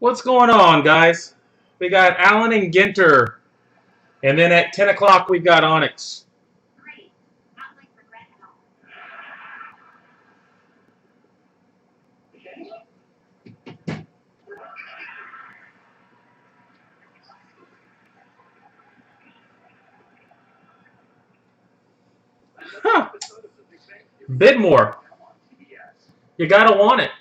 What's going on, guys? We got Allen and Ginter. And then at 10 o'clock, we've got Onyx. Huh. Bid more. You gotta want it.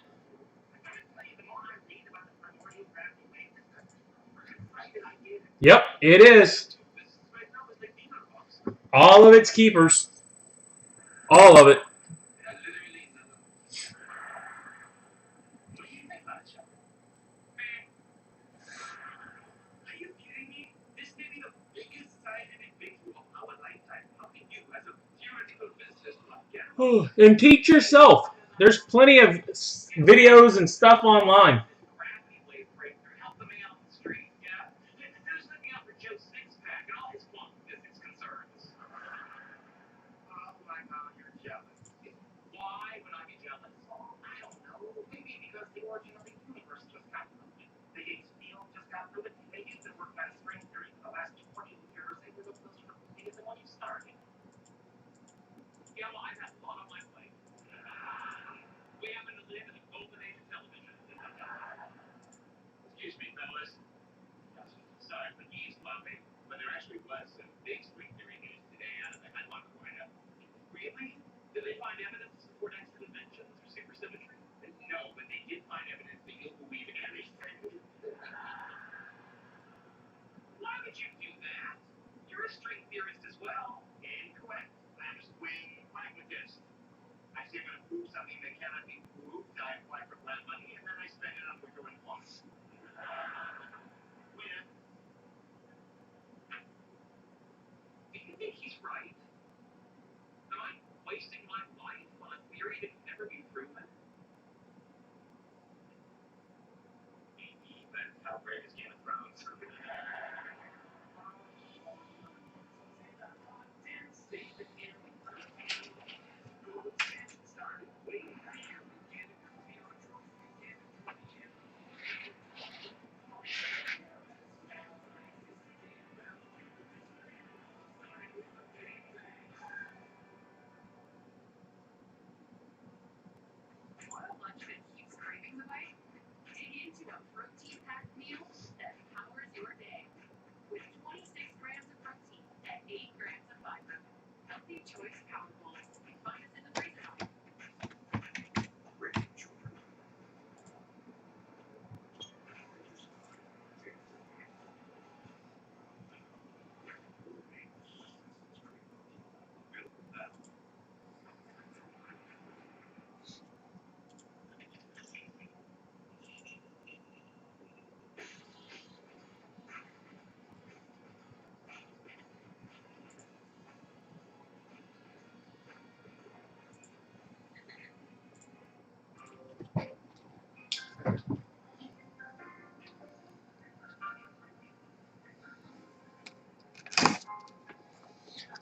Yep, it is. All of its keepers. All of it. And teach yourself. There's plenty of videos and stuff online.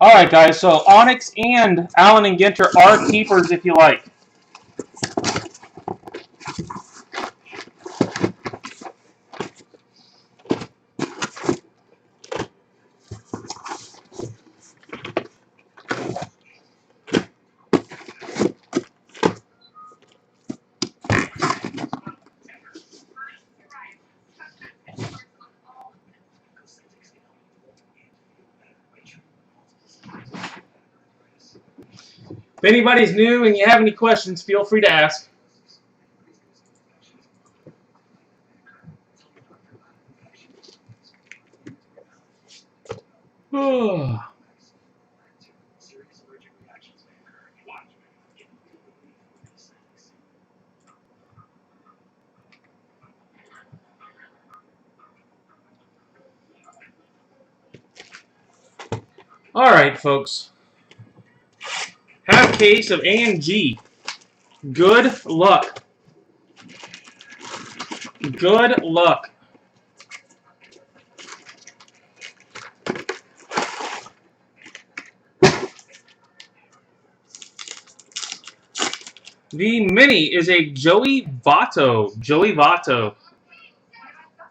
All right, guys. So Onyx and Allen and Ginter are keepers if you like. If anybody's new and you have any questions, feel free to ask. All right, folks. Half case of A and G. Good luck. Good luck. The mini is a Joey Votto. Joey Votto.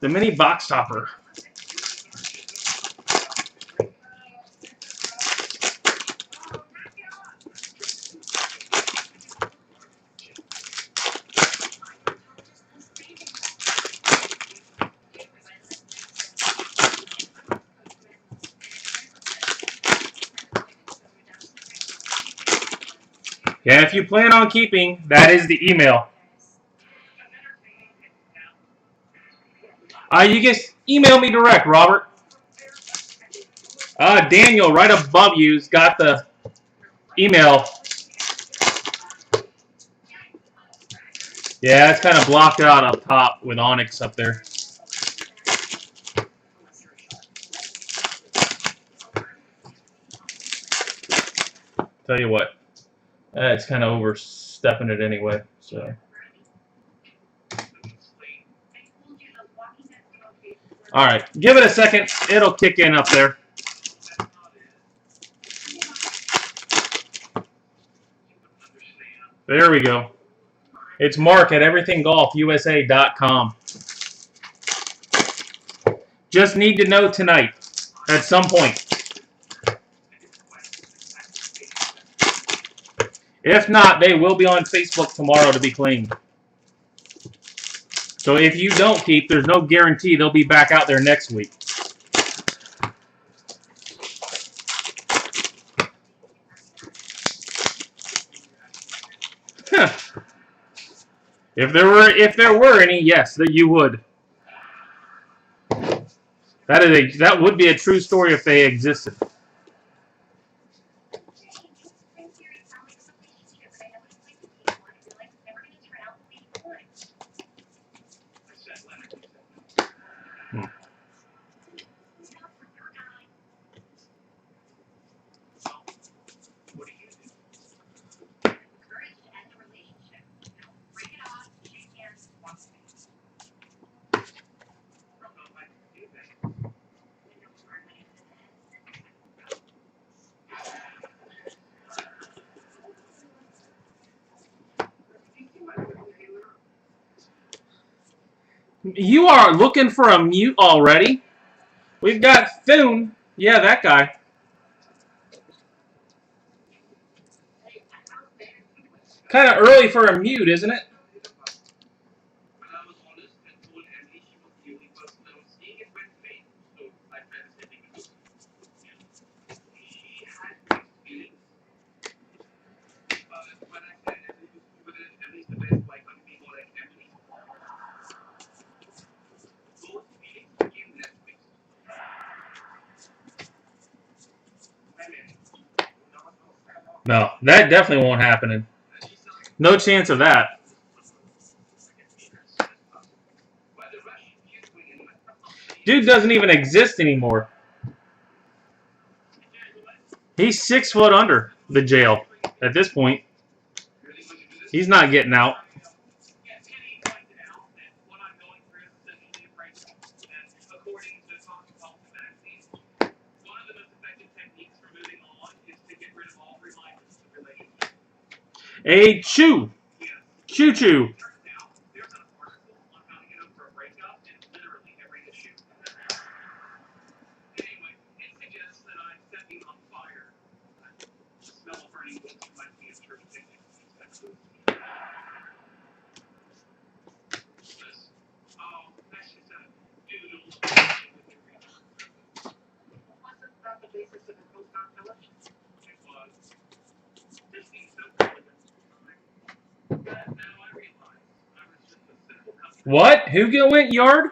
The mini box topper. Yeah, if you plan on keeping, that is the email. You just email me direct, Robert. Daniel, right above you's got the email. Yeah, it's kind of blocked out up top with Onyx up there. Tell you what, it's kind of overstepping it anyway. So, all right, give it a second. It'll kick in up there. There we go. It's Mark at everythinggolfusa.com. Just need to know tonight at some point. If not, they will be on Facebook tomorrow to be claimed. So if you don't keep, there's no guarantee they'll be back out there next week. Huh. If there were any, yes, that you would. That would be a true story if they existed. You are looking for a mute already? We've got Thune. Yeah, that guy. Kind of early for a mute, isn't it? No, that definitely won't happen. No chance of that. Dude doesn't even exist anymore. He's 6 foot under the jail at this point. He's not getting out. A choo. Choo-choo. What? Who went yard?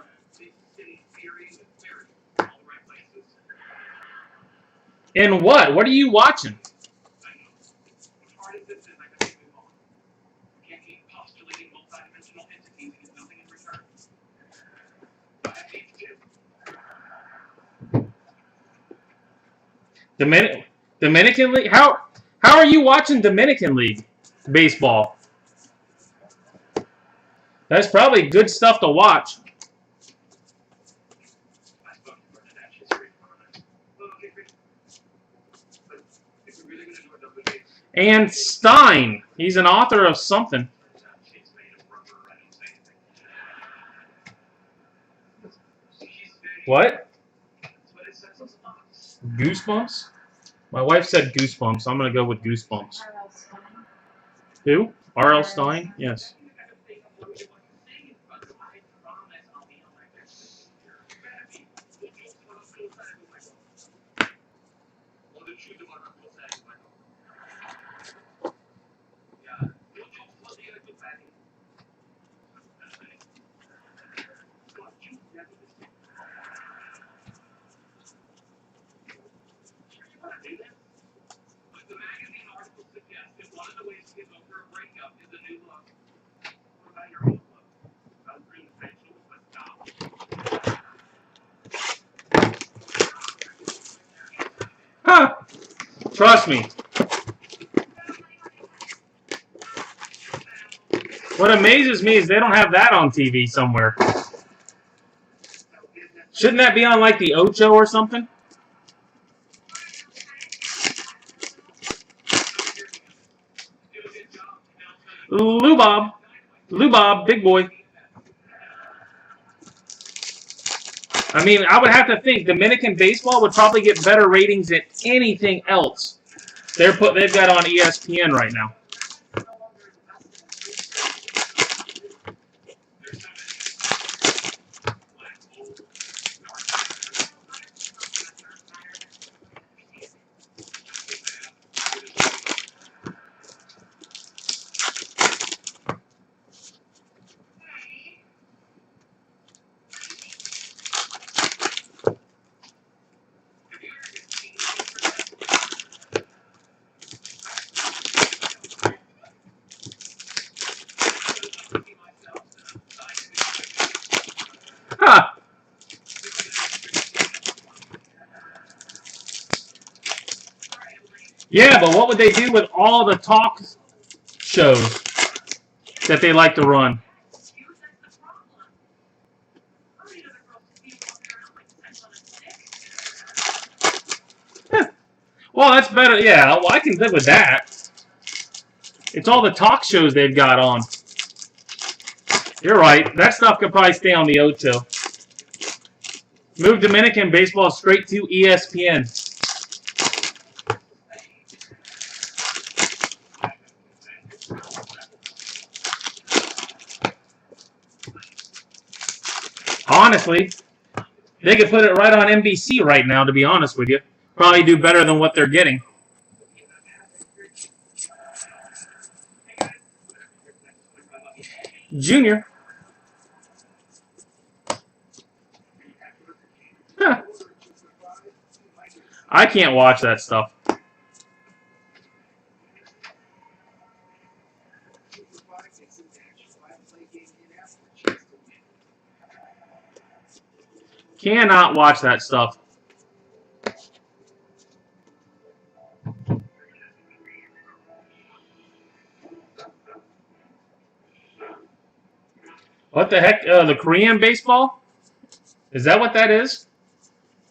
In what? What are you watching? Dominican League? How are you watching Dominican League baseball? That's probably good stuff to watch. And Stein. He's an author of something. What? Goosebumps? My wife said Goosebumps. I'm going to go with Goosebumps. Who? R.L. Stein? Yes. Huh. Trust me. What amazes me is they don't have that on TV somewhere. Shouldn't that be on like the Ocho or something? Lubob. Lubob, big boy. I mean, I would have to think Dominican baseball would probably get better ratings than anything else they've got on ESPN right now. Huh. Yeah, but what would they do with all the talk shows that they like to run? Well, that's better. Yeah, well, I can live with that. It's all the talk shows they've got on. You're right. That stuff could probably stay on the Ocho. Move Dominican baseball straight to ESPN. Honestly, they could put it right on NBC right now, to be honest with you. Probably do better than what they're getting. Junior. Huh. I can't watch that stuff. Cannot watch that stuff. What the heck? The Korean baseball? Is that what that is?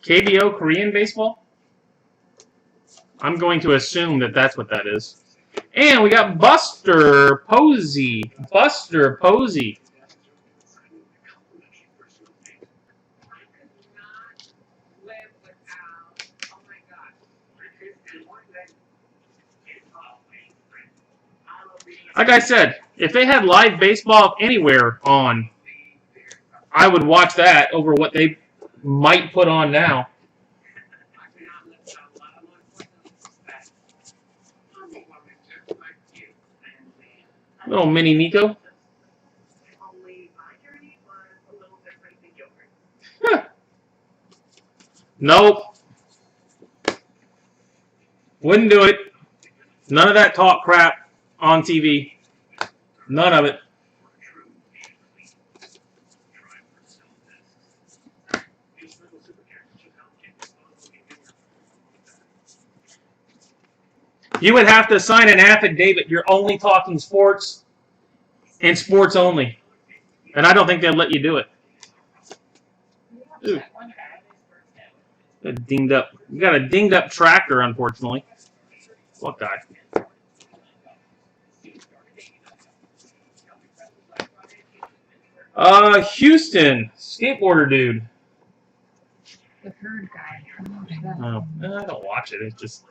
KBO Korean baseball? I'm going to assume that that's what that is. And we got Buster Posey. Buster Posey. Like I said, if they had live baseball anywhere on, I would watch that over what they might put on now. Little mini Nico. Huh. Nope. Wouldn't do it. None of that talk crap on TV. None of it. You would have to sign an affidavit. You're only talking sports and sports only. And I don't think they'll let you do it. Ooh. Dinged up. You got a dinged up tractor, unfortunately. What guy? Houston. Skateboarder dude. The third guy. Oh, I don't watch it. It's just...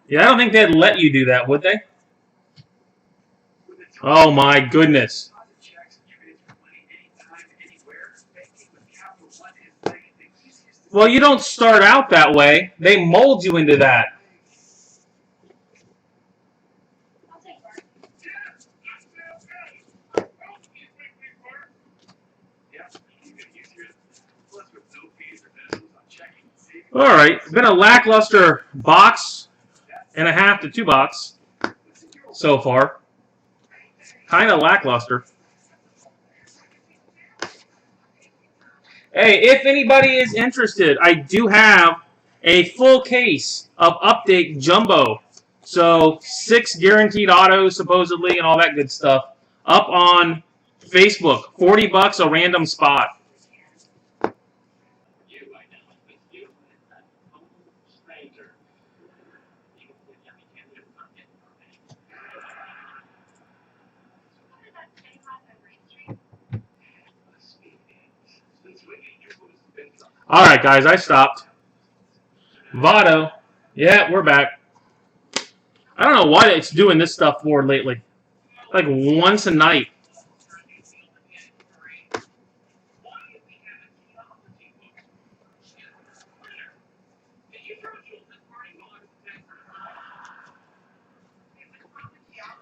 Yeah, I don't think they'd let you do that, would they? Oh, my goodness. Well, you don't start out that way. They mold you into that. All right, been a lackluster box and a half to 2 box so far. Kind of lackluster. Hey, if anybody is interested, I do have a full case of Update Jumbo. So 6 guaranteed autos, supposedly, and all that good stuff. Up on Facebook. $40 a random spot. All right, guys, I stopped. Votto. Yeah, we're back. I don't know why it's doing this stuff for lately. Like once a night.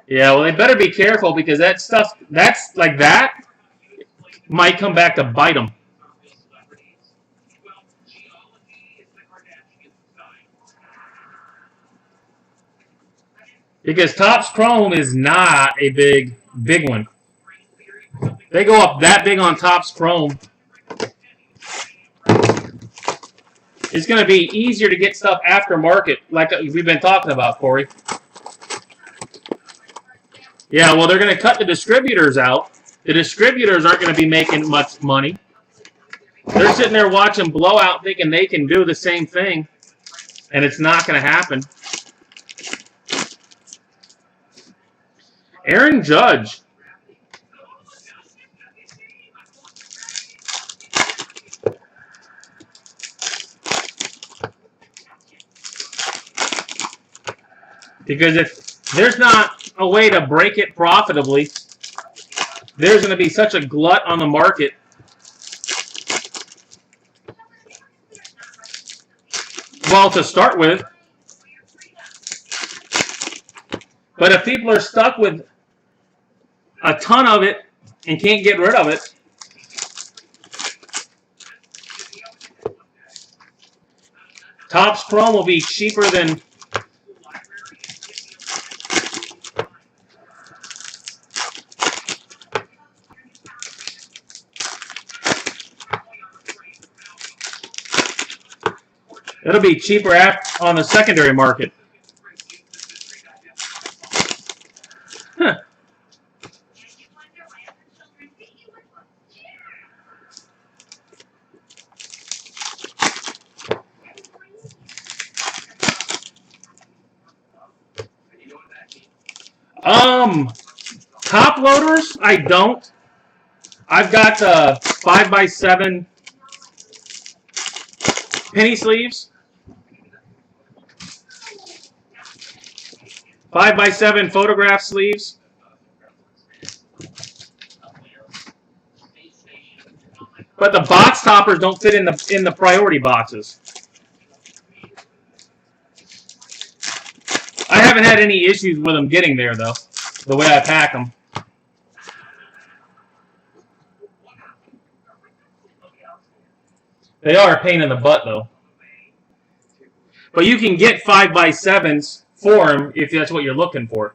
Yeah, well, they better be careful because that stuff, that's like that, might come back to bite them. Because Topps Chrome is not a big one. They go up that big on Topps Chrome. It's going to be easier to get stuff aftermarket, like we've been talking about, Corey. Yeah, well, they're going to cut the distributors out. The distributors aren't going to be making much money. They're sitting there watching Blowout thinking they can do the same thing, and it's not going to happen. Aaron Judge. Because if there's not a way to break it profitably, there's going to be such a glut on the market. Well, to start with. But if people are stuck with a ton of it and can't get rid of it, Topps Chrome will be cheaper than... It'll be cheaper on the secondary market. Huh. Top loaders, I don't. I've got 5x7 penny sleeves. 5x7 photograph sleeves. But the box toppers don't fit in the priority boxes. I haven't had any issues with them getting there, though, the way I pack them. They are a pain in the butt, though. But you can get 5x7s for them if that's what you're looking for.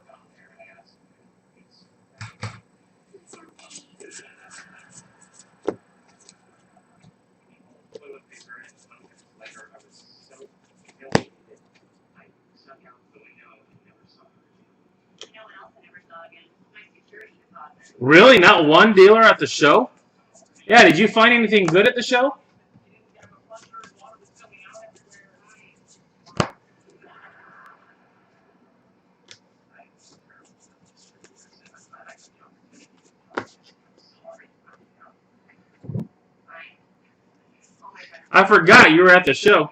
Really? Not one dealer at the show? Yeah, did you find anything good at the show? I forgot you were at the show.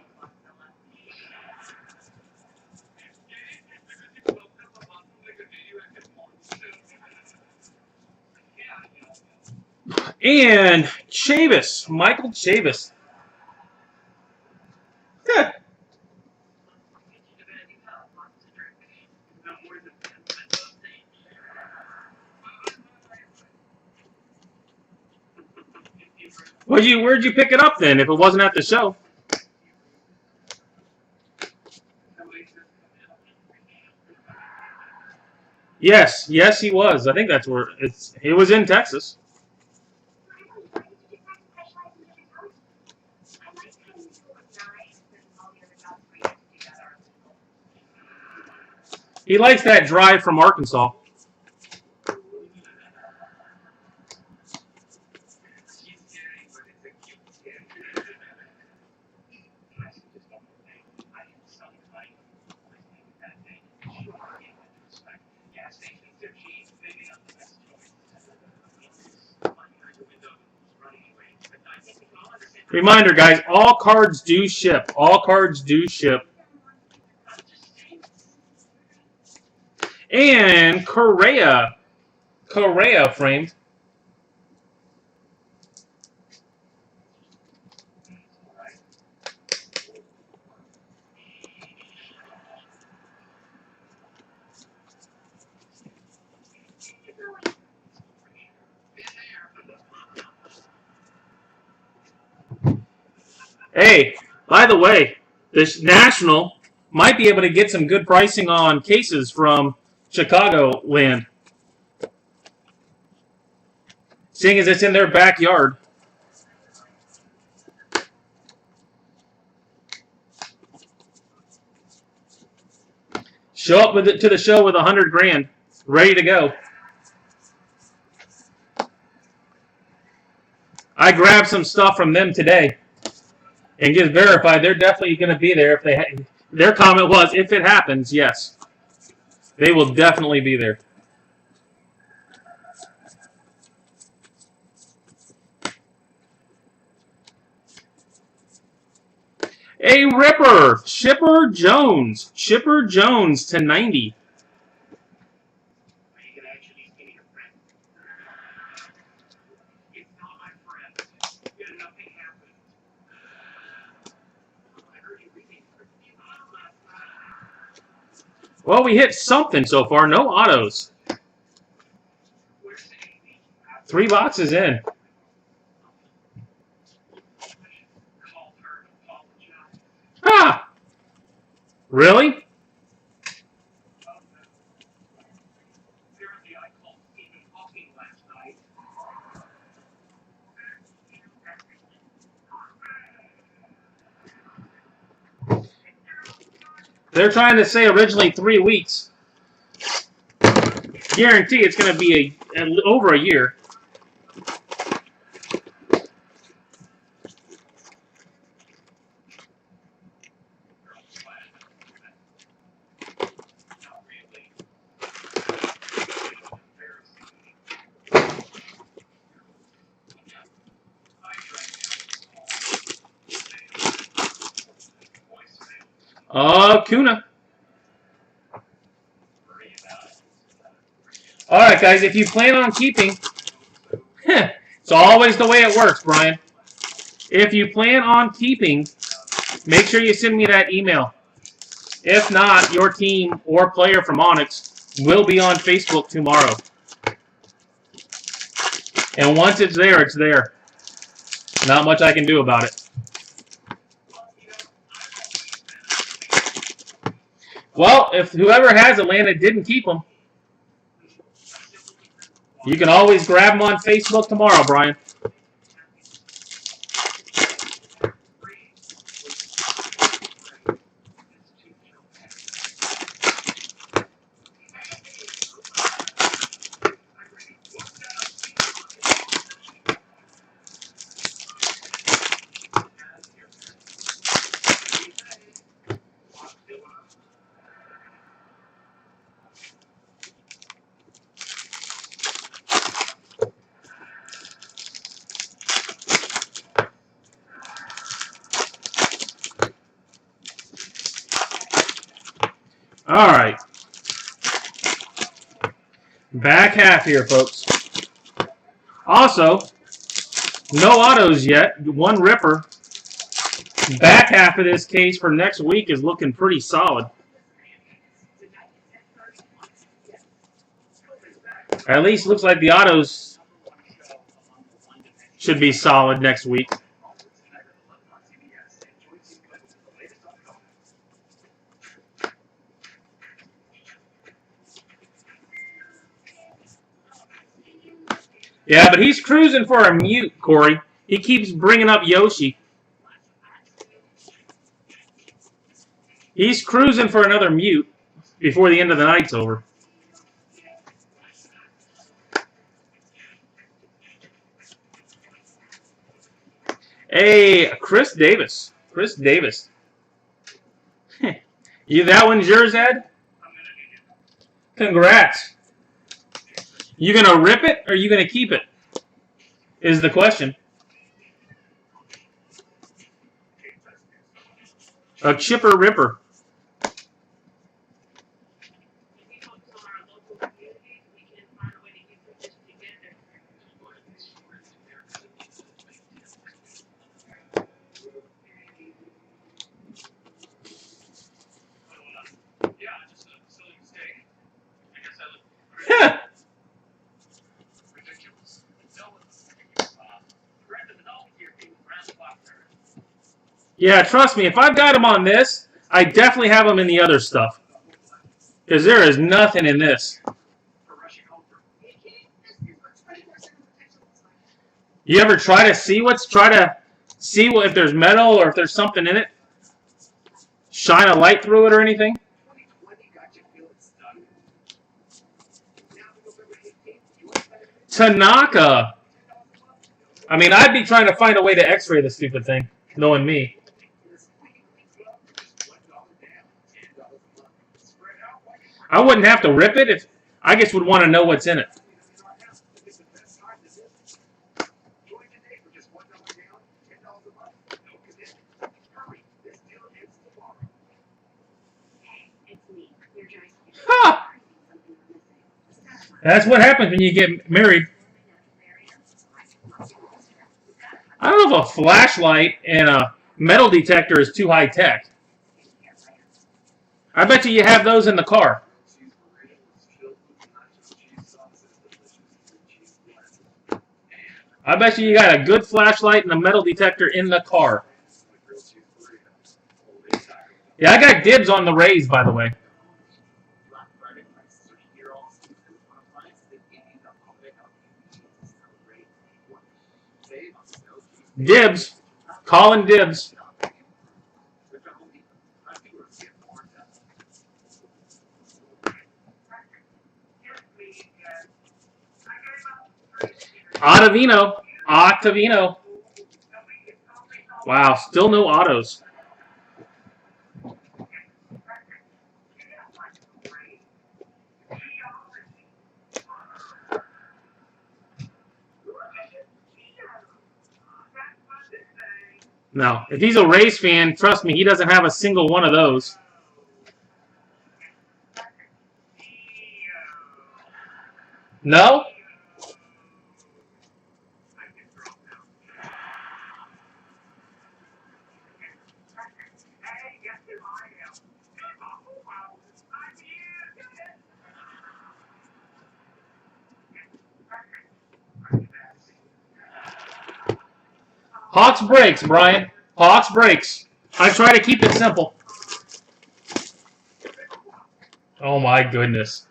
And Chavis, Michael Chavis. Yeah. Where'd you pick it up then if it wasn't at the show? Yes, he was. I think that's where it was in Texas. He likes that drive from Arkansas. Reminder, guys, all cards do ship. All cards do ship. And Correa framed. Hey, by the way, this National might be able to get some good pricing on cases from Chicago land. Seeing as it's in their backyard. Show up to the show with $100 grand, ready to go. I grabbed some stuff from them today, and just verified they're definitely going to be there. If they, their comment was, if it happens, yes, they will definitely be there. A ripper, Chipper Jones to 90. Well, we hit something so far. No autos. 3 boxes in. Ah! Really? They're trying to say originally 3 weeks. Guarantee it's going to be over a year. Kuna. All right, guys, if you plan on keeping, it's always the way it works, Brian. If you plan on keeping, make sure you send me that email. If not, your team or player from Onyx will be on Facebook tomorrow. And once it's there, it's there. Not much I can do about it. Well, if whoever has Atlanta didn't keep them, you can always grab them on Facebook tomorrow, Brian. All right. Back half here, folks. Also, no autos yet. One ripper. Back half of this case for next week is looking pretty solid. At least looks like the autos should be solid next week. Yeah, but he's cruising for a mute, Corey. He keeps bringing up Yoshi. He's cruising for another mute before the end of the night's over. Hey, Chris Davis. Chris Davis. You that one's yours, Ed? Congrats. You gonna rip it or you gonna keep it? Is the question. A chipper ripper. Yeah, trust me, if I've got them on this, I definitely have them in the other stuff. Because there is nothing in this. You ever try to see if there's metal or if there's something in it? Shine a light through it or anything? Tanaka. I mean, I'd be trying to find a way to x-ray the stupid thing, knowing me. I wouldn't have to rip it. If I just would want to know what's in it. Huh. That's what happens when you get married. I don't know if a flashlight and a metal detector is too high tech. I bet you have those in the car. I bet you got a good flashlight and a metal detector in the car. Yeah, I got dibs on the Rays, by the way. Dibs. Calling dibs. Ottavino. Wow, still no autos. No, if he's a Rays fan, trust me, he doesn't have a single one of those. No? Hawks breaks, Brian. Hawks breaks. I try to keep it simple. Oh my goodness.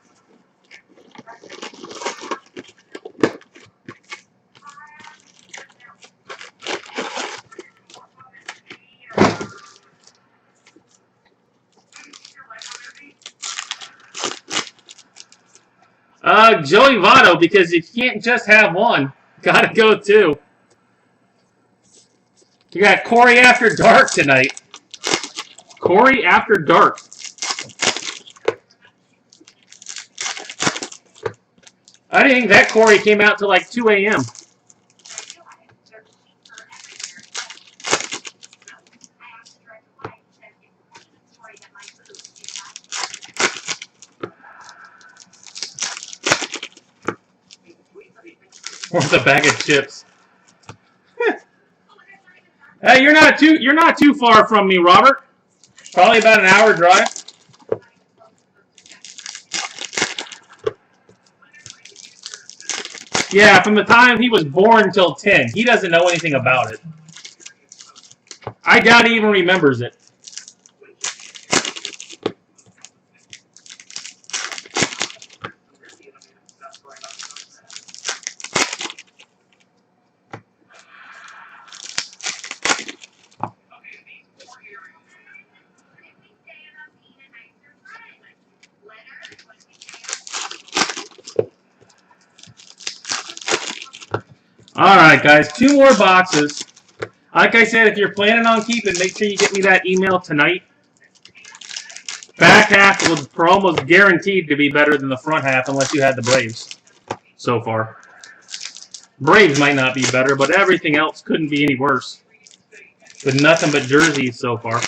Joey Votto, because you can't just have one. Gotta go two. You got Corey After Dark tonight. Corey After Dark. I didn't think that Corey came out till like 2 a.m. Worth a bag of chips. Hey, you're not too far from me, Robert. Probably about an hour drive. Yeah, from the time he was born till 10. He doesn't know anything about it. I doubt he even remembers it. All right, guys, 2 more boxes. Like I said, if you're planning on keeping, make sure you get me that email tonight. Back half was almost guaranteed to be better than the front half unless you had the Braves so far. Braves might not be better, but everything else couldn't be any worse. With nothing but jerseys so far.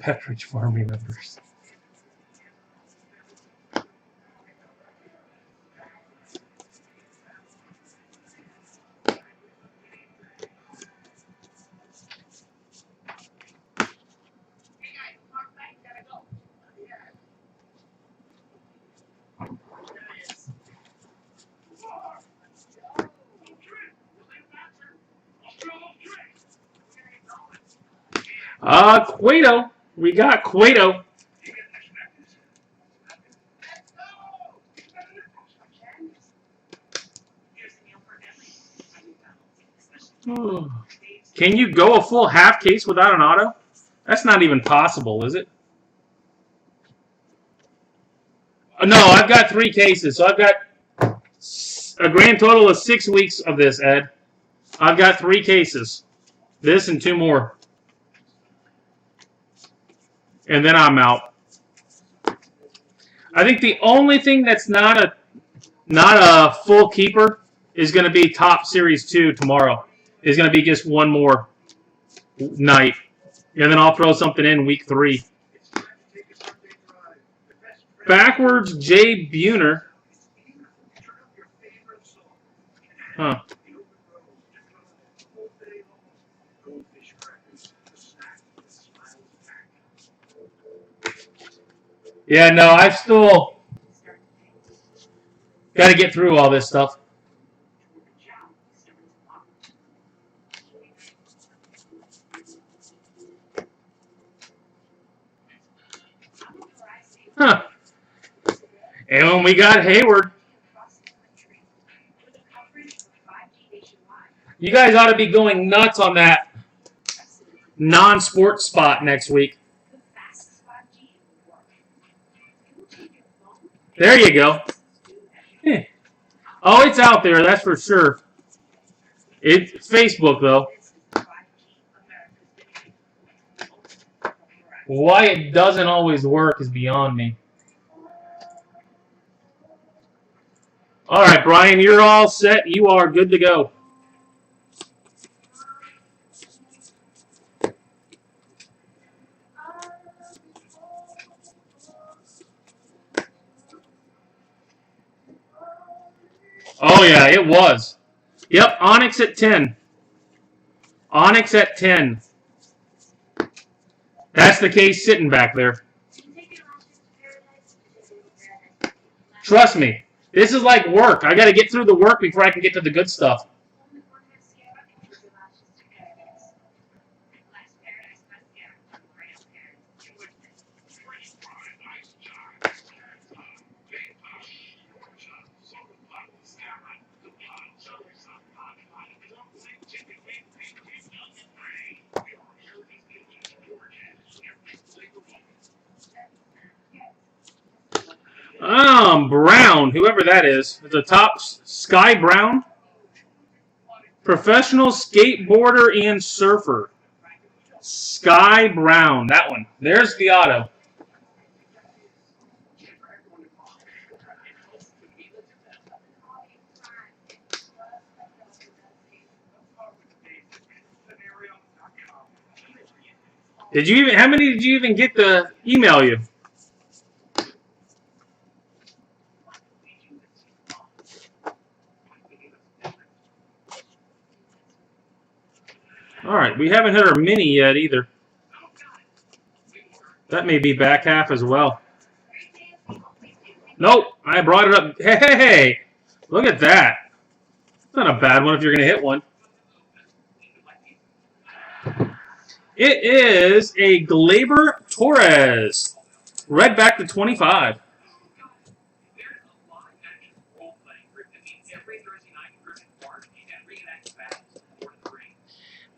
Pepperidge Farm remembers. Cueto. We got Cueto. Can you go a full half case without an auto? That's not even possible, is it? No, I've got 3 cases, so I've got a grand total of 6 weeks of this, Ed. I've got 3 cases. This and 2 more. And then I'm out. I think the only thing that's not a full keeper is going to be Top Series 2 tomorrow. It's going to be just one more night. And then I'll throw something in week 3. Backwards Jay Buhner. Huh. Yeah, no, I've still got to get through all this stuff. Huh. And when we got Hayward, you guys ought to be going nuts on that non-sports spot next week. There you go. Oh, it's out there, that's for sure. It's Facebook, though. Why it doesn't always work is beyond me. All right, Brian, you're all set. You are good to go. Oh, yeah, it was. Yep, Onyx at 10. Onyx at 10. That's the case sitting back there. Trust me. This is like work. I got to get through the work before I can get to the good stuff. Brown, whoever that is. The top, Sky Brown. Professional skateboarder and surfer. Sky Brown, that one. There's the auto. Did you even? How many did you even get to email you? All right, we haven't hit our mini yet either. That may be back half as well. Nope, I brought it up. Hey, look at that. It's not a bad one if you're going to hit one. It is a Glaber Torres. Red back to 25.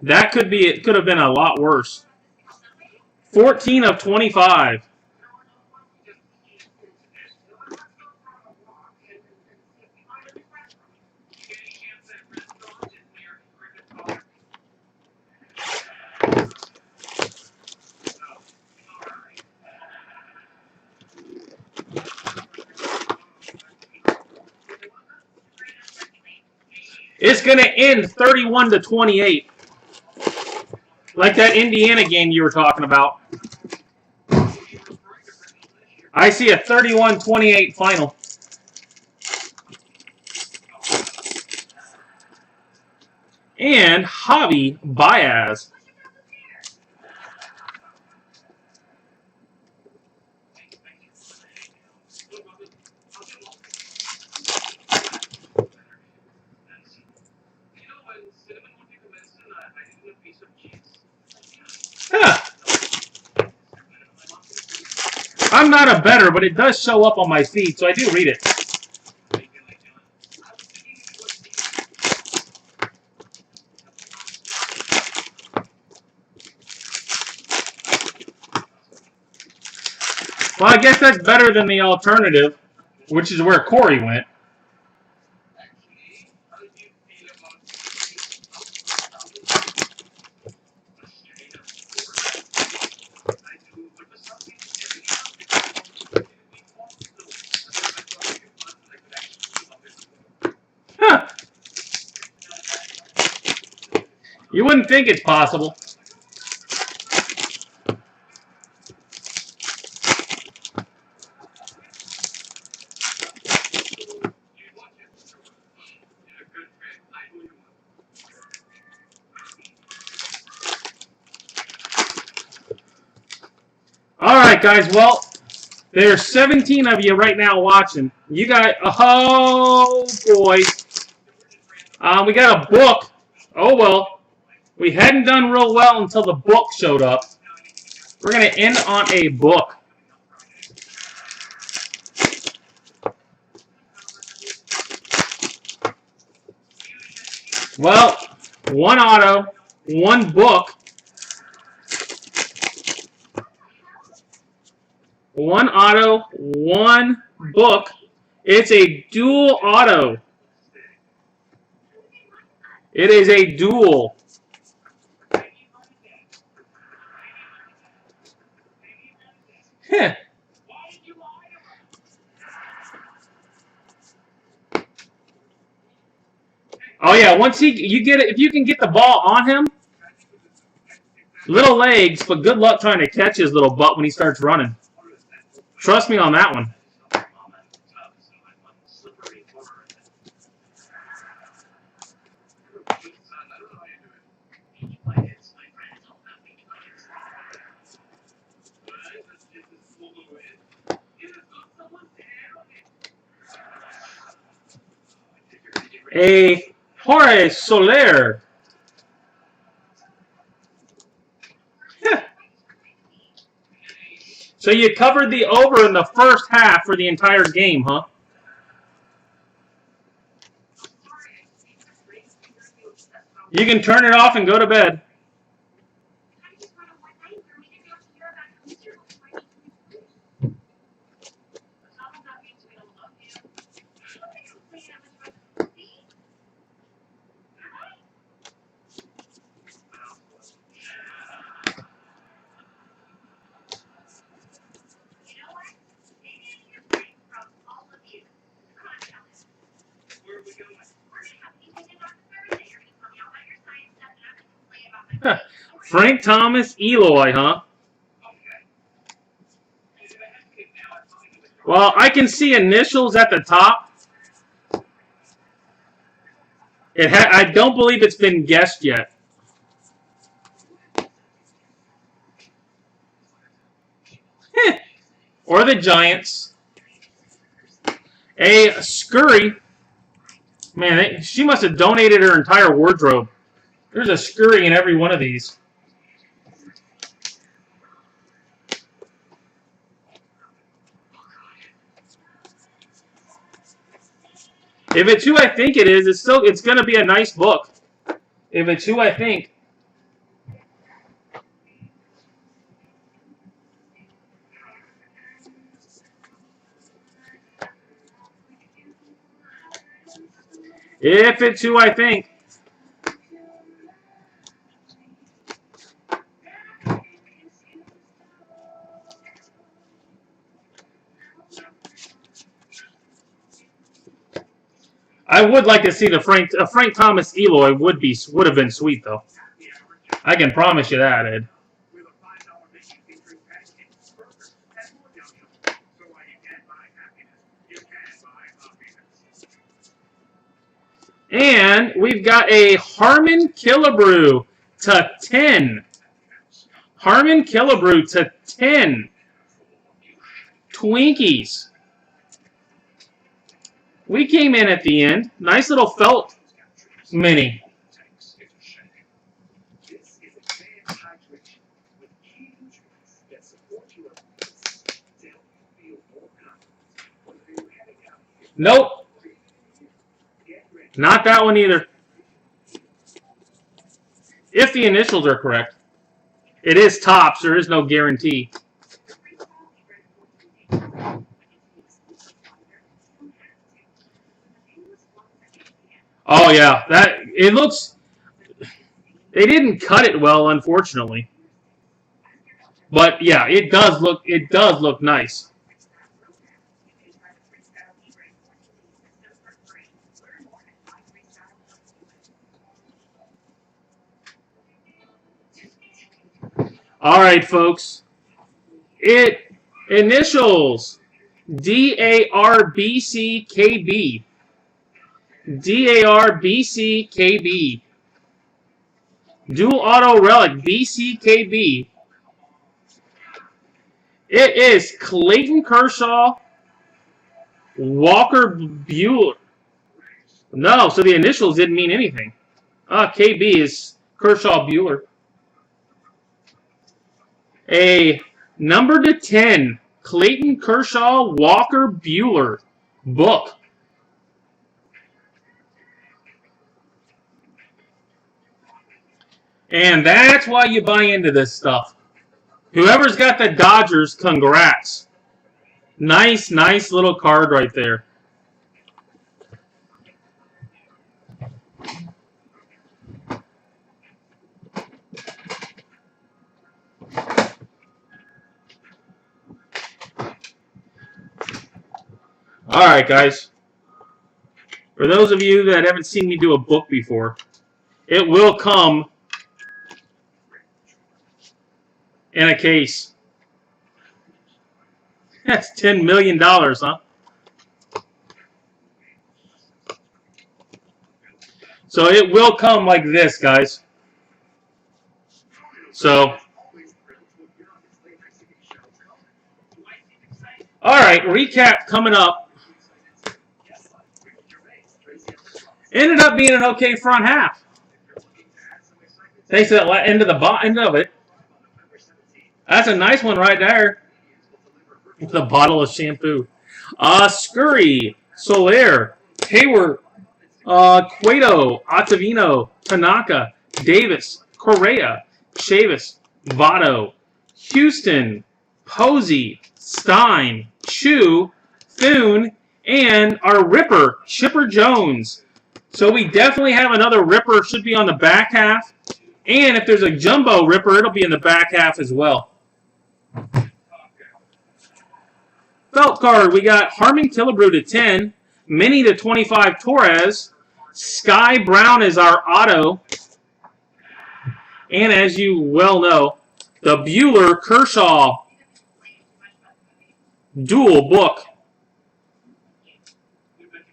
That could be, it could have been a lot worse. 14 of 25. It's going to end 31 to 28. Like that Indiana game you were talking about. I see a 31-28 final. And Javi Baez. Huh. I'm not a bettor, but it does show up on my feed, so I do read it. Well, I guess that's better than the alternative, which is where Corey went. Huh. You wouldn't think it's possible. All right, guys. Well, there's 17 of you right now watching. You got, oh boy. We got a book. Oh, well. We hadn't done real well until the book showed up. We're going to end on a book. Well, one auto, one book. One auto, one book. It's a dual auto. It is a dual. Heh. Oh yeah, once you get it, if you can get the ball on him, little legs, but good luck trying to catch his little butt when he starts running. Trust me on that one. A Jorge Soler. So you covered the over in the first half for the entire game, huh? You can turn it off and go to bed. Frank Thomas Eloy, huh? Well, I can see initials at the top. I don't believe it's been guessed yet. Or the Giants. A Scurry. Man, she must have donated her entire wardrobe. There's a Scurry in every one of these. If it's who I think it is, it's going to be a nice book. If it's who I think. If it's who I think. I would like to see the Frank Thomas Eloy would have been sweet though. I can promise you that, Ed. And we've got a Harmon Killebrew to 10. Harmon Killebrew to 10. Twinkies. We came in at the end. Nice little felt mini. Nope. Not that one either. If the initials are correct. It is Topps. There is no guarantee. Oh yeah, it looks. They didn't cut it well, unfortunately. But yeah, it does look nice. All right, folks. Initials DARBCKB. DARBCKB. Dual Auto Relic BCKB. It is Clayton Kershaw, Walker Buehler. No, so the initials didn't mean anything. KB is Kershaw Buehler. A number to 10, Clayton Kershaw, Walker Buehler book. And that's why you buy into this stuff. Whoever's got the Dodgers, congrats. Nice little card right there. All right, guys. For those of you that haven't seen me do a book before, it will come in a case. That's $10 million, huh? So it will come like this, guys. So, all right, recap coming up. Ended up being an okay front half. Thanks to that end of it. That's a nice one right there. The bottle of shampoo. Scurry, Soler, Hayward, Cueto, Ottavino, Tanaka, Davis, Correa, Chavis, Votto, Houston, Posey, Stein, Chu, Thune, and our Ripper, Chipper Jones. So we definitely have another Ripper, should be on the back half. And if there's a Jumbo Ripper, it'll be in the back half as well. Felt card, we got Harmon Killebrew to 10, Mini to 25 Torres, Sky Brown is our auto, and as you well know, the Bueller Kershaw dual book.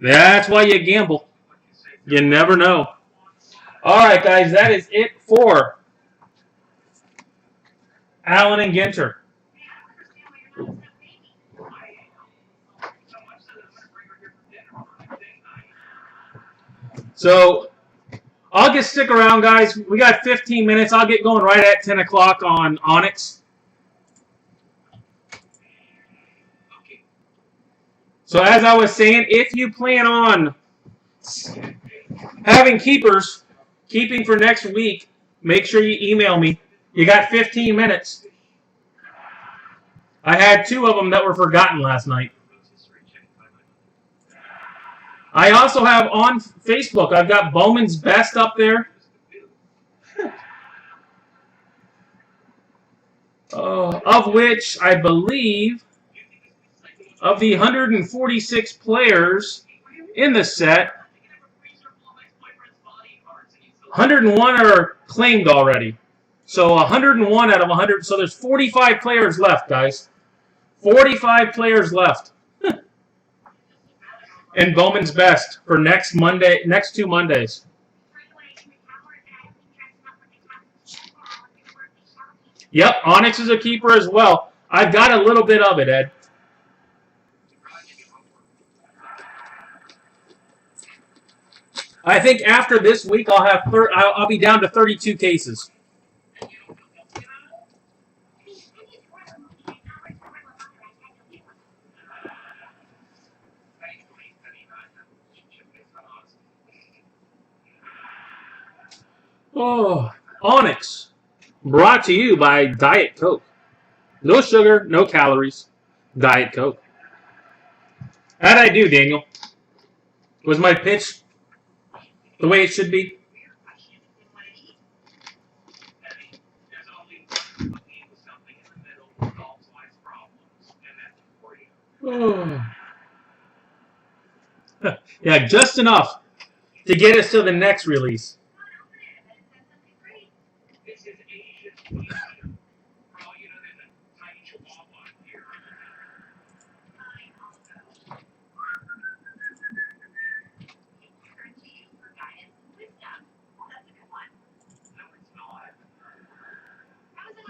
That's why you gamble. You never know. All right, guys, that is it for Allen and Ginter. So I'll just stick around, guys. We got 15 minutes. I'll get going right at 10 o'clock on Onyx. So as I was saying, if you plan on having keeping for next week, make sure you email me. You got 15 minutes. I had 2 of them that were forgotten last night. I also have on Facebook, I've got Bowman's Best up there. Of which I believe, of the 146 players in the set, 101 are claimed already. So 101 out of 100. So there's 45 players left, guys. 45 players left. And Bowman's Best for next 2 Mondays. Yep, Onyx is a keeper as well. I've got a little bit of it, Ed. I think after this week, I'll be down to 32 cases. Oh, Onyx, brought to you by Diet Coke. No sugar, no calories. Diet Coke. How'd I do, Daniel? Was my pitch the way it should be? Oh. Yeah, just enough to get us to the next release.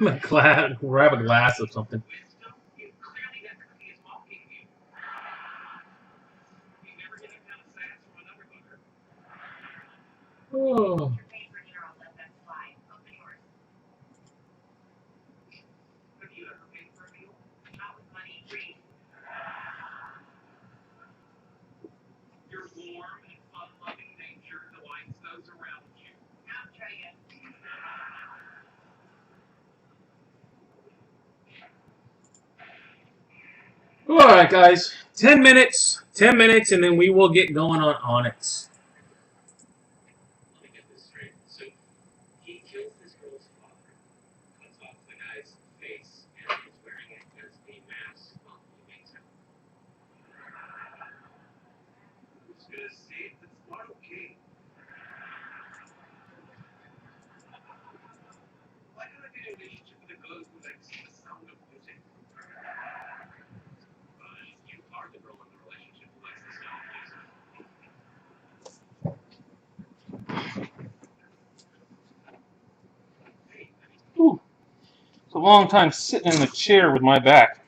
I'm gonna grab a glass of something. Oh. All right, guys. 10 minutes. 10 minutes, and then we will get going on Onyx. Let me get this straight. So he kills this girl's father, cuts off the guy's face, and is wearing it as a mask on the him. Who's gonna save the Squattle King? Why do I get a relationship with a girl who likes the sound of music? You are the girl in the relationship who likes the sound of music. Ooh. It's a long time sitting in the chair with my back.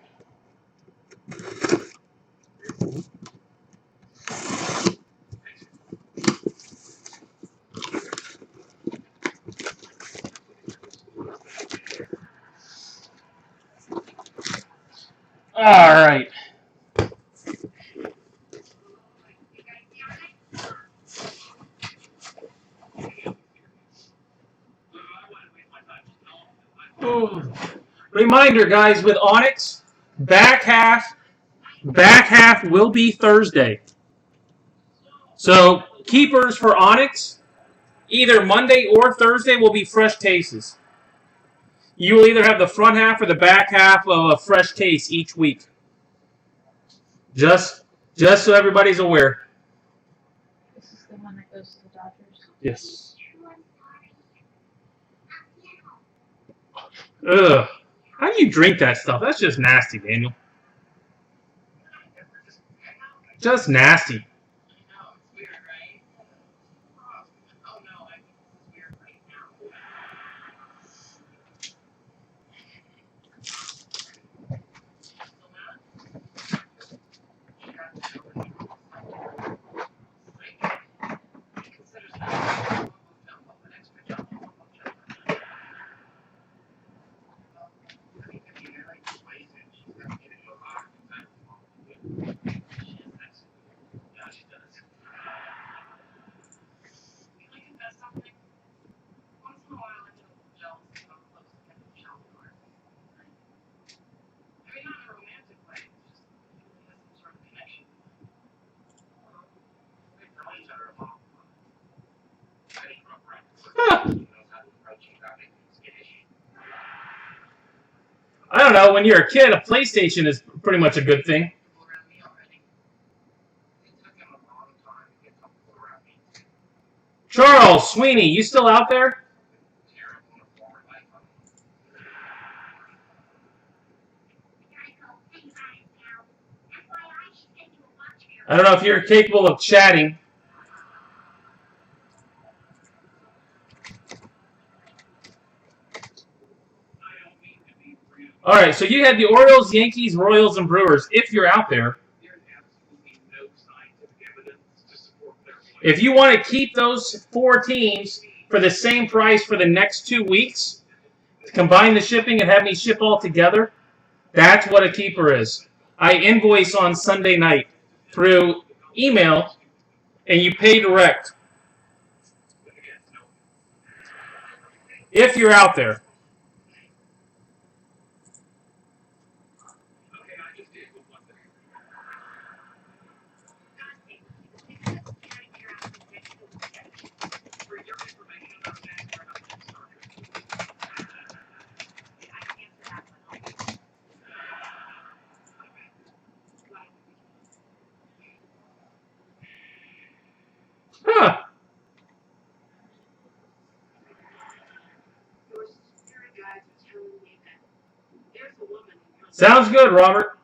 All right. Ooh. Reminder, guys, with Onyx, back half will be Thursday. So keepers for Onyx, either Monday or Thursday will be fresh cases. You will either have the front half or the back half of a fresh case each week. Just so everybody's aware. This is the one that goes to the Dodgers. Yes. Ugh. How do you drink that stuff? That's just nasty, Daniel. Just nasty. Huh. I don't know. When you're a kid, a PlayStation is pretty much a good thing. Charles Sweeney, you still out there? I don't know if you're capable of chatting. All right, so you had the Orioles, Yankees, Royals, and Brewers. If you're out there, if you want to keep those 4 teams for the same price for the next 2 weeks, combine the shipping and have me ship all together, that's what a keeper is. I invoice on Sunday night through email, and you pay direct. If you're out there. Huh. Sounds good, Robert.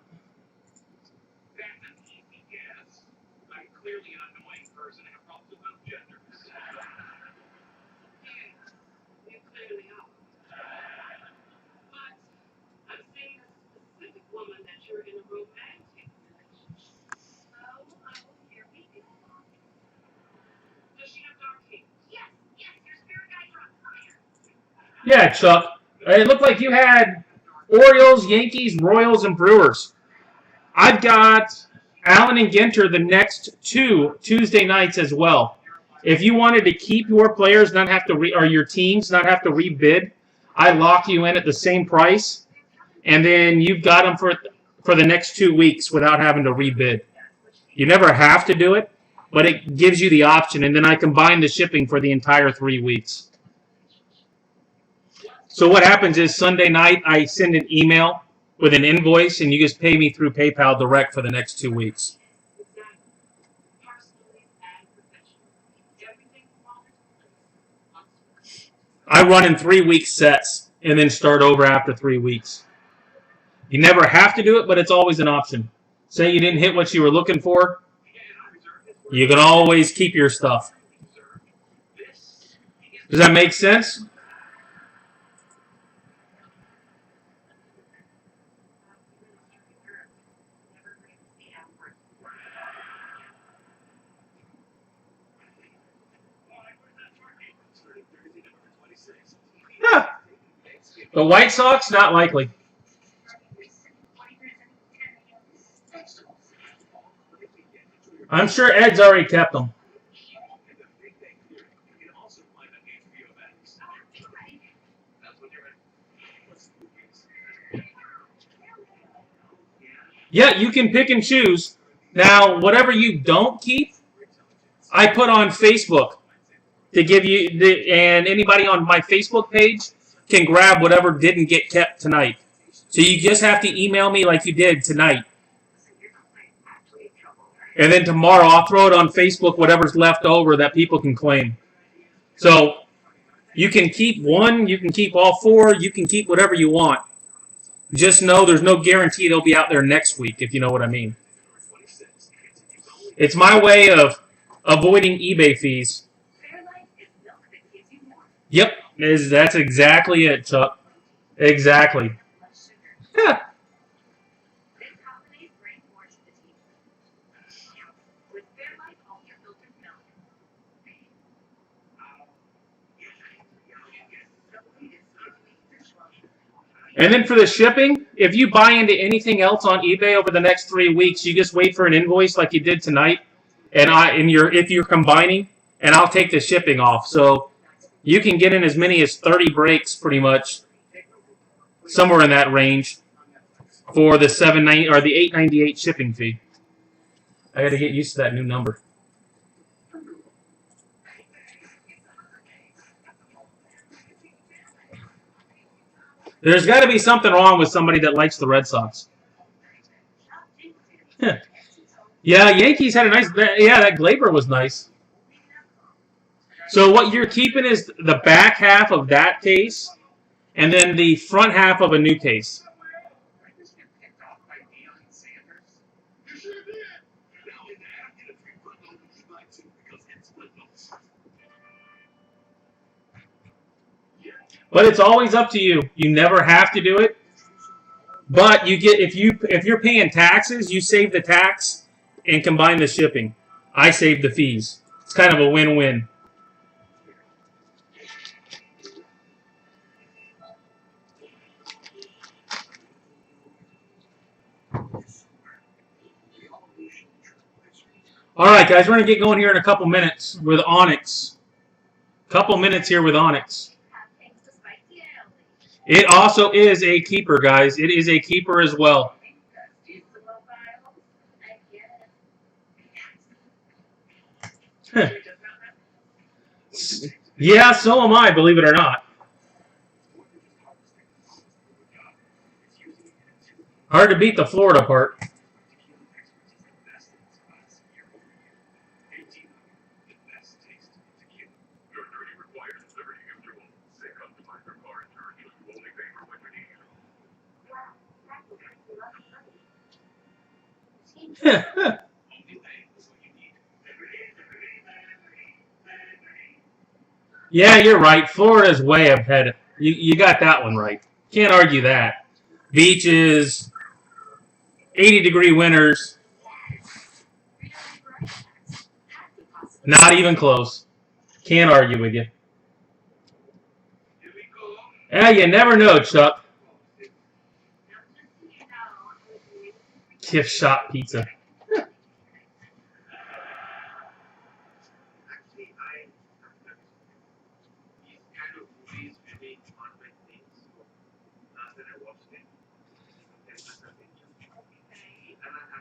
Yeah, Chuck. It looked like you had Orioles, Yankees, Royals, and Brewers. I've got Allen and Ginter the next 2 Tuesday nights as well. If you wanted to keep your players, not have to or your teams not have to rebid, I lock you in at the same price, and then you've got them for the next 2 weeks without having to rebid. You never have to do it, but it gives you the option, and then I combine the shipping for the entire 3 weeks. So what happens is Sunday night I send an email with an invoice, and you just pay me through PayPal direct for the next 2 weeks. I run in 3-week sets and then start over after 3 weeks. You never have to do it, but it's always an option. Say you didn't hit what you were looking for, you can always keep your stuff. Does that make sense? Huh. The White Sox, not likely. I'm sure Ed's already kept them. Yeah, you can pick and choose. Now, whatever you don't keep, I put on Facebook to give you, and anybody on my Facebook page can grab whatever didn't get kept tonight. So you just have to email me like you did tonight. And then tomorrow I'll throw it on Facebook, whatever's left over that people can claim. So you can keep one, you can keep all four, you can keep whatever you want. Just know there's no guarantee they'll be out there next week, if you know what I mean. It's my way of avoiding eBay fees. Yep, that's exactly it, Chuck. Exactly. Yeah. And then for the shipping, if you buy into anything else on eBay over the next 3 weeks, you just wait for an invoice like you did tonight, and if you're combining, and I'll take the shipping off. So you can get in as many as 30 breaks, pretty much, somewhere in that range, for the $7.90 or the $8.98 shipping fee. I got to get used to that new number. There's got to be something wrong with somebody that likes the Red Sox. Yeah, Yankees had a nice. Yeah, that Glaber was nice. So what you're keeping is the back half of that case, and then the front half of a new case. But it's always up to you. You never have to do it. But you get if you're paying taxes, you save the tax and combine the shipping. I save the fees. It's kind of a win-win. All right, guys, we're going to get going here in a couple minutes with Onyx. Couple minutes here with Onyx. It also is a keeper, guys. It is a keeper as well. Yeah, so am I, believe it or not. Hard to beat the Florida part. Yeah, you're right. Florida's way ahead. You got that one right. Can't argue that. Beaches, 80-degree winters. Not even close. Can't argue with you. Yeah, you never know, Chuck. Gift shop pizza.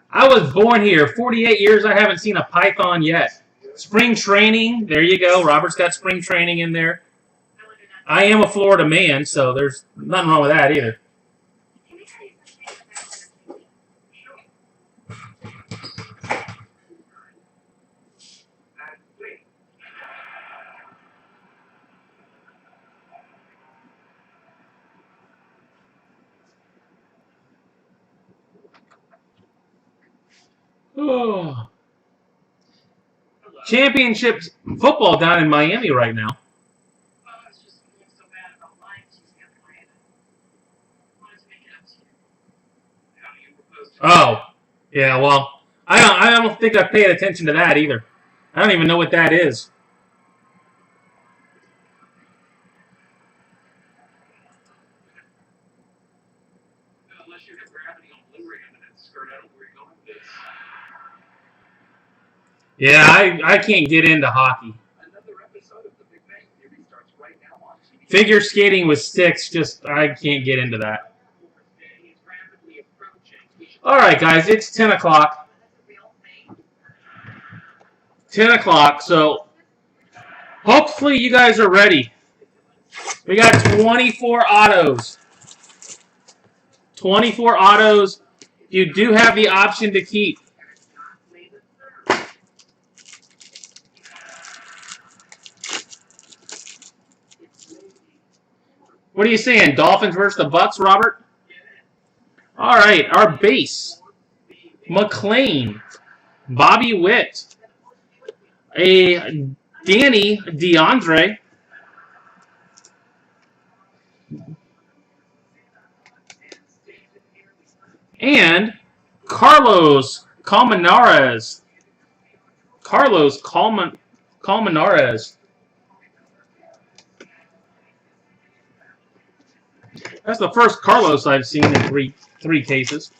I was born here. 48 years, I haven't seen a python yet. Spring training, there you go. Robert's got spring training in there. I am a Florida man, so there's nothing wrong with that either. Oh. Championship football down in Miami right now. Oh, yeah. Well, I don't think I've paid attention to that either. I don't even know what that is. Yeah, I can't get into hockey. Figure skating with sticks, just I can't get into that. All right, guys, it's 10 o'clock. 10 o'clock, so hopefully you guys are ready. We got 24 autos. 24 autos. You do have the option to keep. What are you saying? Dolphins versus the Bucks, Robert? All right, our base. McLean. Bobby Witt. A Danny DeAndre. And Carlos Colmenares. Carlos Colmenares. That's the first Carlos I've seen in three cases.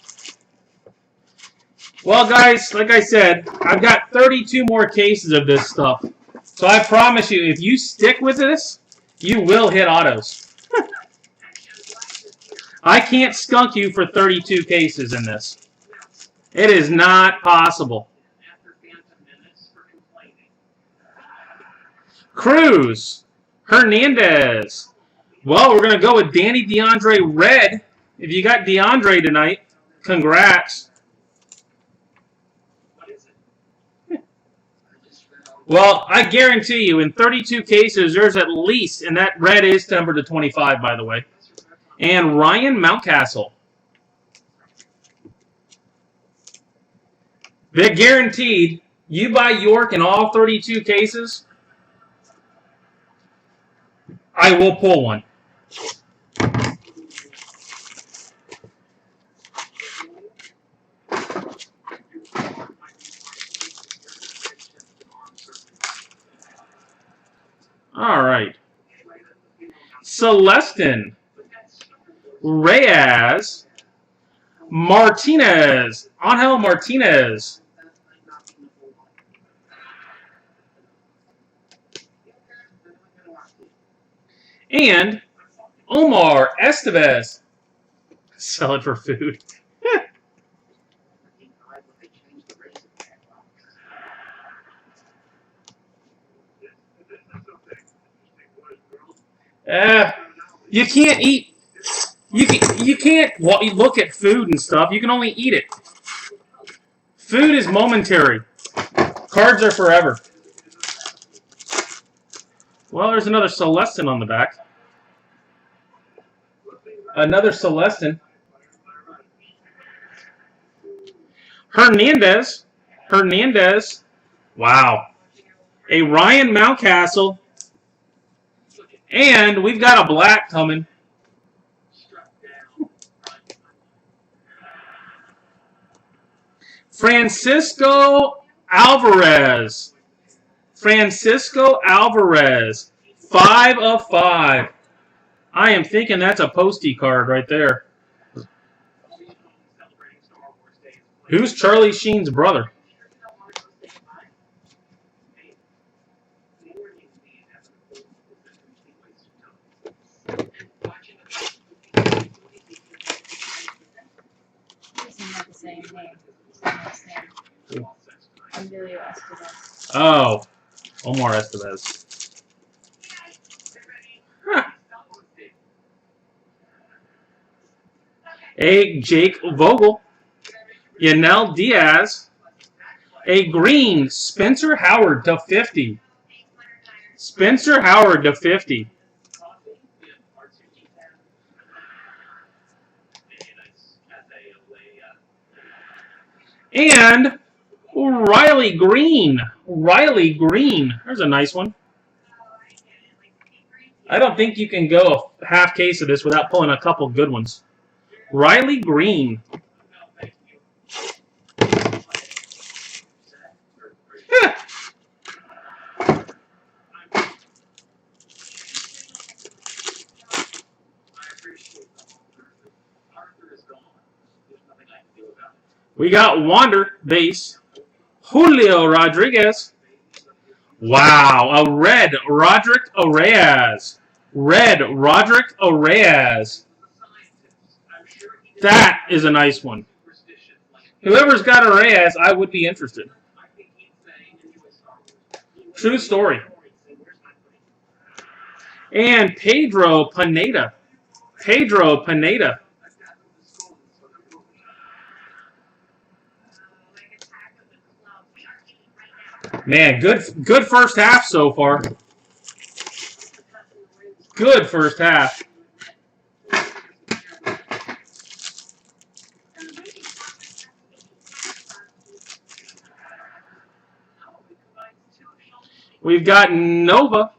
Well, guys, like I said, I've got 32 more cases of this stuff. So I promise you, if you stick with this, you will hit autos. I can't skunk you for 32 cases in this. It is not possible. Cruz. Hernandez. Well, we're going to go with Danny DeAndre Red. If you got DeAndre tonight, congrats. Well, I guarantee you, in 32 cases, there's at least, and that red is numbered to 25, by the way, and Ryan Mountcastle. They're guaranteed, you buy York in all 32 cases, I will pull one. All right. Celestin. Reyes. Martinez. Angel Martinez. And Omar Estevez. Sell it for food. You can't eat. You can't look at food and stuff. You can only eat it. Food is momentary. Cards are forever. Well, there's another Celestin on the back. Another Celestin. Hernandez. Wow. A Ryan Mountcastle. And we've got a black coming. Francisco Alvarez. 5 of 5. I am thinking that's a postie card right there. Who's Charlie Sheen's brother? Same name. Emilio Estevez. Oh, Omar Estevez. Huh. A Jake Vogel. Yanel Diaz. A green Spencer Howard to 50. Spencer Howard to 50. And Riley Green. There's a nice one. I don't think you can go a half case of this without pulling a couple good ones. Riley Green. We got Wander, base. Julio Rodriguez. Wow, a red Roderick Arias. Red Roderick Arias. That is a nice one. Whoever's got Arias, I would be interested. True story. And Pedro Pineda. Pedro Pineda. Man, good first half so far. Good first half. We've got Nova,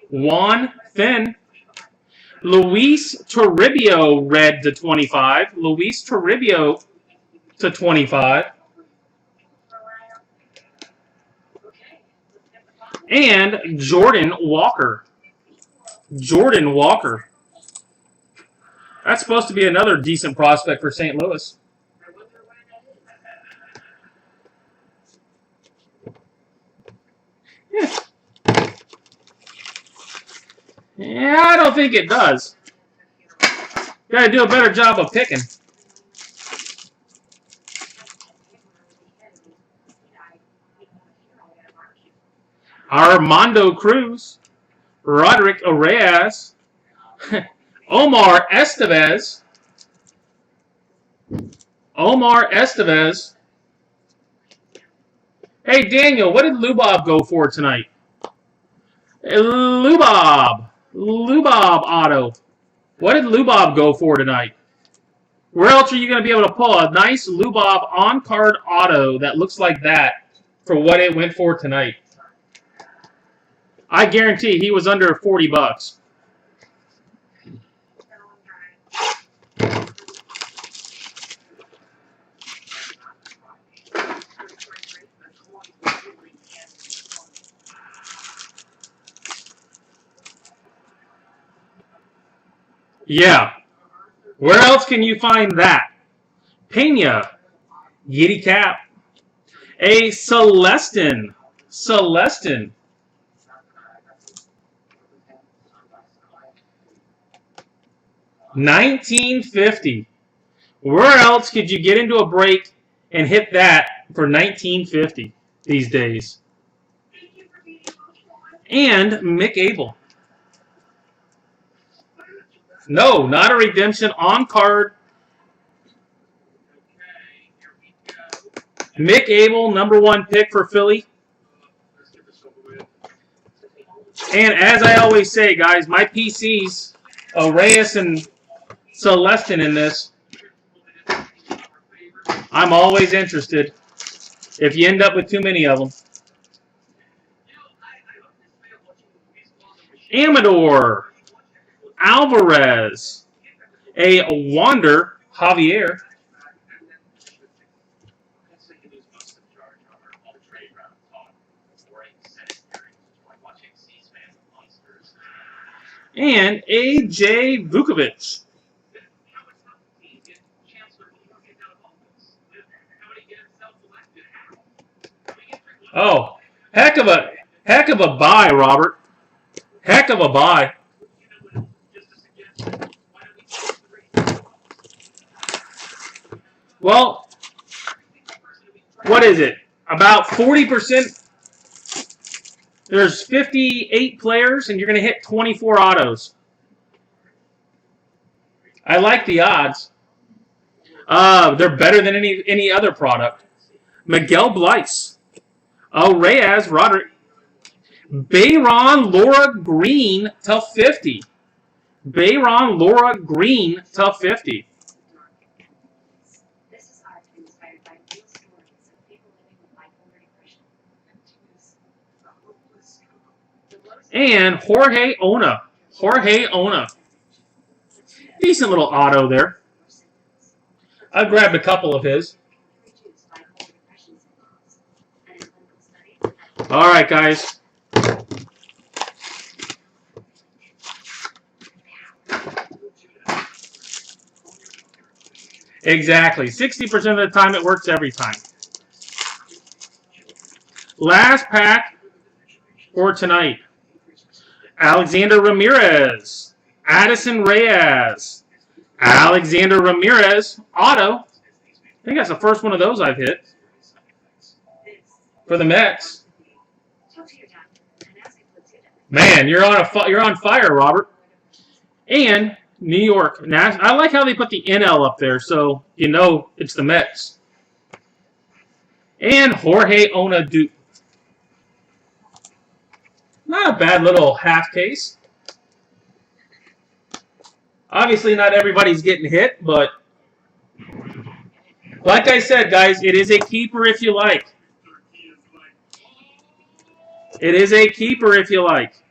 Juan Finn, Luis Toribio red to 25. Luis Toribio to 25. And Jordan Walker. Jordan Walker. That's supposed to be another decent prospect for St. Louis. Yeah, I don't think it does. Gotta do a better job of picking. Armando Cruz, Roderick Arias, Omar Estevez. Omar Estevez. Hey, Daniel, what did Lubob go for tonight? Lubob Auto. What did Lubob go for tonight? Where else are you going to be able to pull a nice Lubob on-card auto that looks like that for what it went for tonight? I guarantee he was under 40 bucks. Yeah. Where else can you find that? Pena. Yiddy Cap. A Celestin. 1950. Where else could you get into a break and hit that for 1950 these days? And Mick Abel. No, not a redemption. On card. Mick Abel, #1 pick for Philly. And as I always say, guys, my PCs, Reyes and Celestin in this, I'm always interested if you end up with too many of them. Amador Alvarez, a Wander Javier. And A.J. Vukovic. Oh, heck of a buy, Robert. Heck of a buy. Well, what is it? About 40%. There's 58 players, and you're going to hit 24 autos. I like the odds. They're better than any other product. Miguel Bleis. Reyes, Roderick. Bayron Laura Green to 50. Bayron Laura Green to 50. And Jorge Ona. Jorge Ona. Decent little auto there. I grabbed a couple of his. All right, guys. Exactly. 60% of the time it works every time. Last pack for tonight. Alexander Ramirez. Addison Reyes. Alexander Ramirez. Auto. I think that's the first one of those I've hit. For the Mets. Man, you're on fire, Robert. And New York. I like how they put the NL up there, so you know it's the Mets. And Jorge Onaduke. Not a bad little half case. Obviously, not everybody's getting hit, but like I said, guys, it is a keeper if you like. It is a keeper if you like.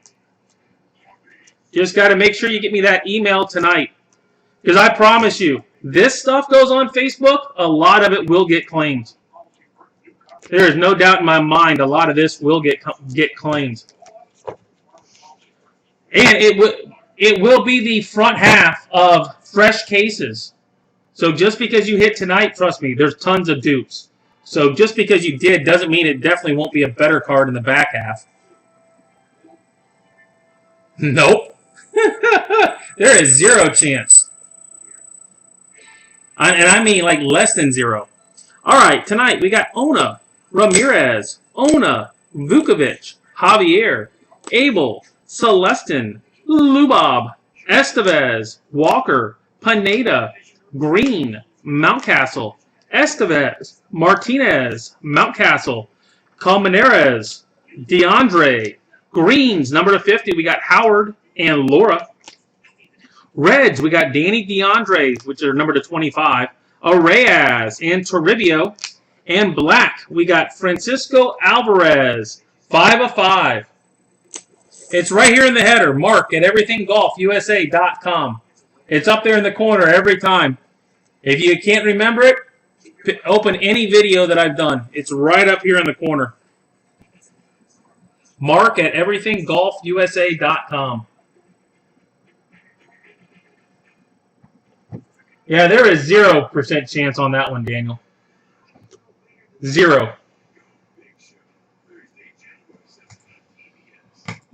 Just got to make sure you get me that email tonight. Because I promise you, this stuff goes on Facebook, a lot of it will get claimed. There is no doubt in my mind a lot of this will get claimed. And it will be the front half of fresh cases. So just because you hit tonight, trust me, there's tons of dupes. So just because you did doesn't mean it definitely won't be a better card in the back half. Nope. There is zero chance. And I mean like less than zero. All right, tonight we got Ona, Ramirez, Ona, Vukovic, Javier, Abel, Celestin, Lubov, Estevez, Walker, Pineda, Green, Mountcastle, Estevez, Martinez, Mountcastle, Colmenares, DeAndre, Greens, number to 50, we got Howard and Laura. Reds, we got Danny DeAndre, which are number to 25, Arraez and Toribio. And black, we got Francisco Alvarez, 5 of 5. It's right here in the header, Mark at everythinggolfusa.com. It's up there in the corner every time. If you can't remember it, open any video that I've done. It's right up here in the corner. Mark at everythinggolfusa.com. Yeah, there is 0% chance on that one, Daniel. 0.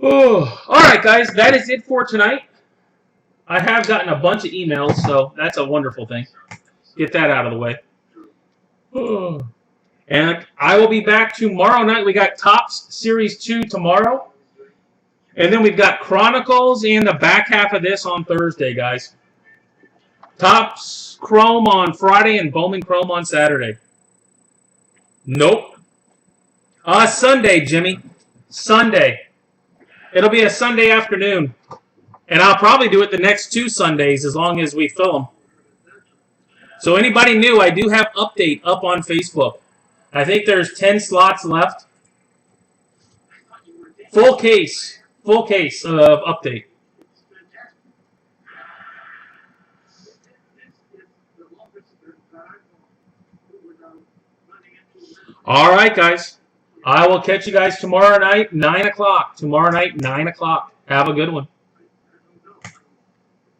Oh, all right, guys, that is it for tonight. I have gotten a bunch of emails, so that's a wonderful thing. Get that out of the way. Oh. And I will be back tomorrow night. We got Topps Series 2 tomorrow. And then we've got Chronicles and the back half of this on Thursday, guys. Topps Chrome on Friday and Bowman Chrome on Saturday. Nope. Sunday, Jimmy. Sunday. It'll be a Sunday afternoon. And I'll probably do it the next 2 Sundays as long as we fill them. So anybody new, I do have update up on Facebook. I think there's 10 slots left. Full case of update. All right, guys. I will catch you guys tomorrow night, 9 o'clock. Tomorrow night, 9 o'clock. Have a good one.